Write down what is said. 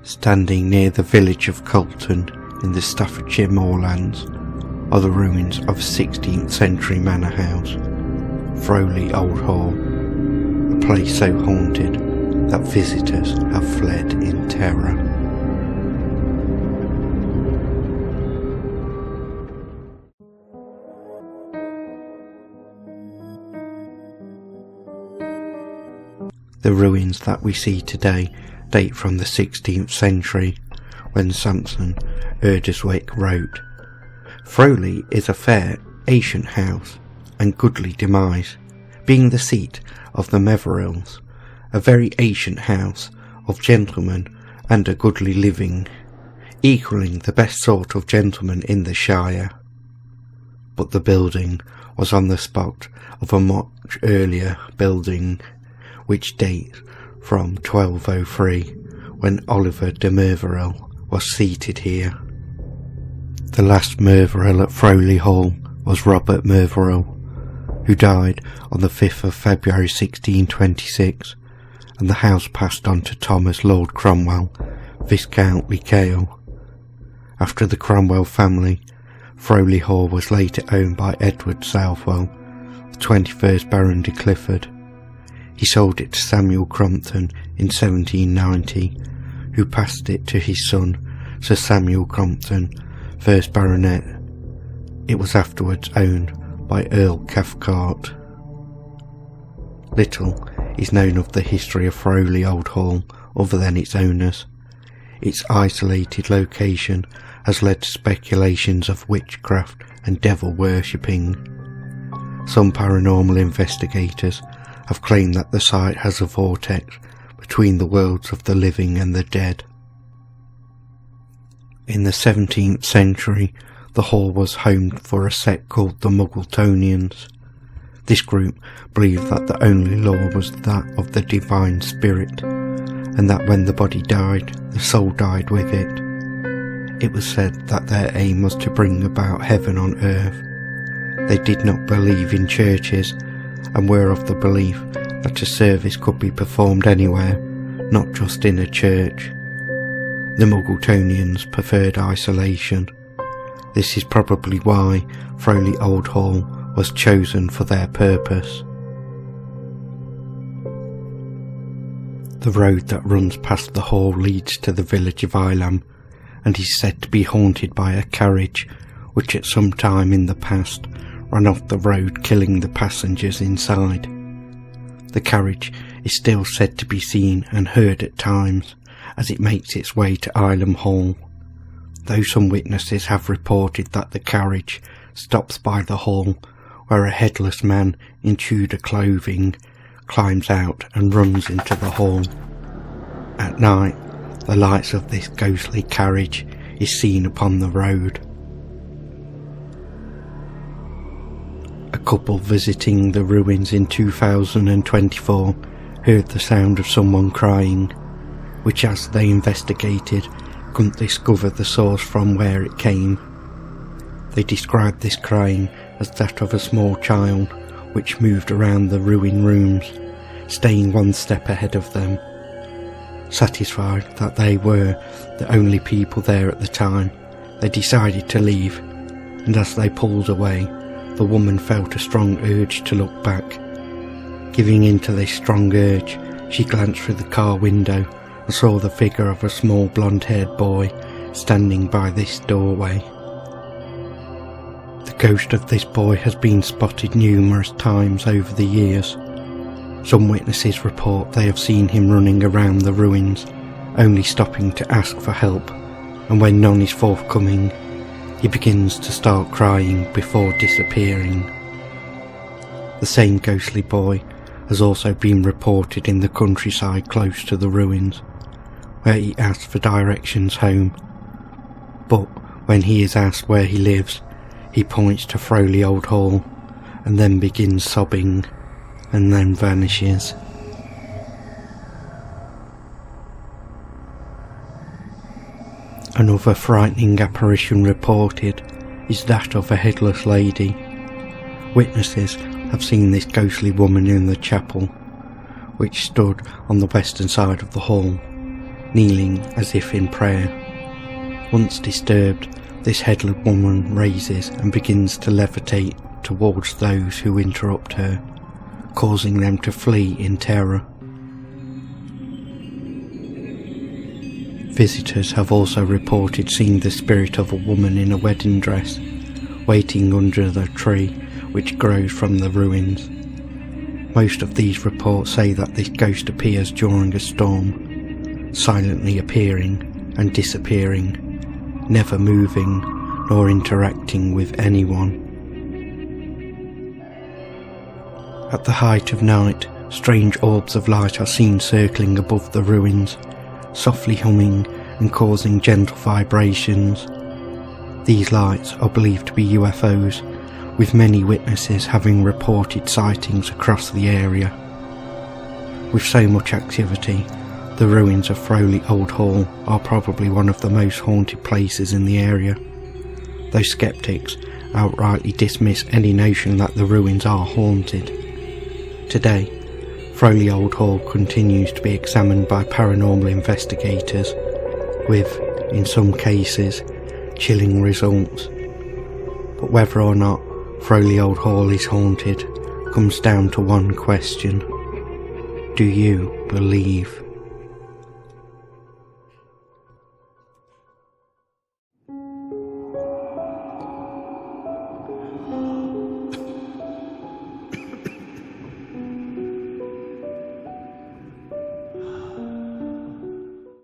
Standing near the village of Calton in the Staffordshire moorlands are the ruins of a 16th century manor house, Throwley Old Hall, a place so haunted that visitors have fled in terror. The ruins that we see today date from the 16th century, when Samson Eardiswick wrote, "Throwley is a fair, ancient house, and goodly demise, being the seat of the Meverills, a very ancient house of gentlemen and a goodly living, equalling the best sort of gentlemen in the shire." But the building was on the spot of a much earlier building, which dates from 1203, when Oliver de Merveril was seated here. The last Merveril at Throwley Hall was Robert Merveril, who died on the 5th of February 1626, and the house passed on to Thomas Lord Cromwell, Viscount Lecale. After the Cromwell family, Throwley Hall was later owned by Edward Southwell, the 21st Baron de Clifford. He sold it to Samuel Crompton in 1790, who passed it to his son, Sir Samuel Crompton, 1st Baronet. It was afterwards owned by Earl Cathcart. Little is known of the history of Throwley Old Hall other than its owners. Its isolated location has led to speculations of witchcraft and devil worshipping. Some paranormal investigators have claimed that the site has a vortex between the worlds of the living and the dead. In the 17th century, the hall was home for a sect called the Muggletonians. This group believed that the only law was that of the divine spirit, and that when the body died, the soul died with it. It was said that their aim was to bring about heaven on earth. They did not believe in churches, and were of the belief that a service could be performed anywhere, not just in a church. The Muggletonians preferred isolation. This is probably why Throwley Old Hall was chosen for their purpose. The road that runs past the hall leads to the village of Ilam, and is said to be haunted by a carriage which at some time in the past ran off the road, killing the passengers inside. The carriage is still said to be seen and heard at times as it makes its way to Ilam Hall, though some witnesses have reported that the carriage stops by the hall, where a headless man in Tudor clothing climbs out and runs into the hall. At night, the lights of this ghostly carriage is seen upon the road. A couple visiting the ruins in 2024 heard the sound of someone crying, which as they investigated couldn't discover the source from where it came. They described this crying as that of a small child, which moved around the ruin rooms, staying one step ahead of them. Satisfied that they were the only people there at the time, they decided to leave, and as they pulled away, the woman felt a strong urge to look back. Giving in to this strong urge, she glanced through the car window and saw the figure of a small blonde-haired boy standing by this doorway. The ghost of this boy has been spotted numerous times over the years. Some witnesses report they have seen him running around the ruins, only stopping to ask for help, and when none is forthcoming, he begins to start crying before disappearing. The same ghostly boy has also been reported in the countryside close to the ruins, where he asks for directions home, but when he is asked where he lives, he points to Throwley Old Hall, and then begins sobbing, and then vanishes. Another frightening apparition reported is that of a headless lady. Witnesses have seen this ghostly woman in the chapel, which stood on the western side of the hall. kneeling as if in prayer. Once disturbed, this headless woman raises and begins to levitate towards those who interrupt her, causing them to flee in terror. Visitors have also reported seeing the spirit of a woman in a wedding dress, waiting under the tree which grows from the ruins. Most of these reports say that this ghost appears during a storm, silently appearing and disappearing, never moving nor interacting with anyone. At the height of night, strange orbs of light are seen circling above the ruins, softly humming and causing gentle vibrations. These lights are believed to be UFOs, with many witnesses having reported sightings across the area. With so much activity, the ruins of Throwley Old Hall are probably one of the most haunted places in the area, though skeptics outrightly dismiss any notion that the ruins are haunted. Today, Throwley Old Hall continues to be examined by paranormal investigators, with, in some cases, chilling results. But whether or not Throwley Old Hall is haunted comes down to one question: do you believe?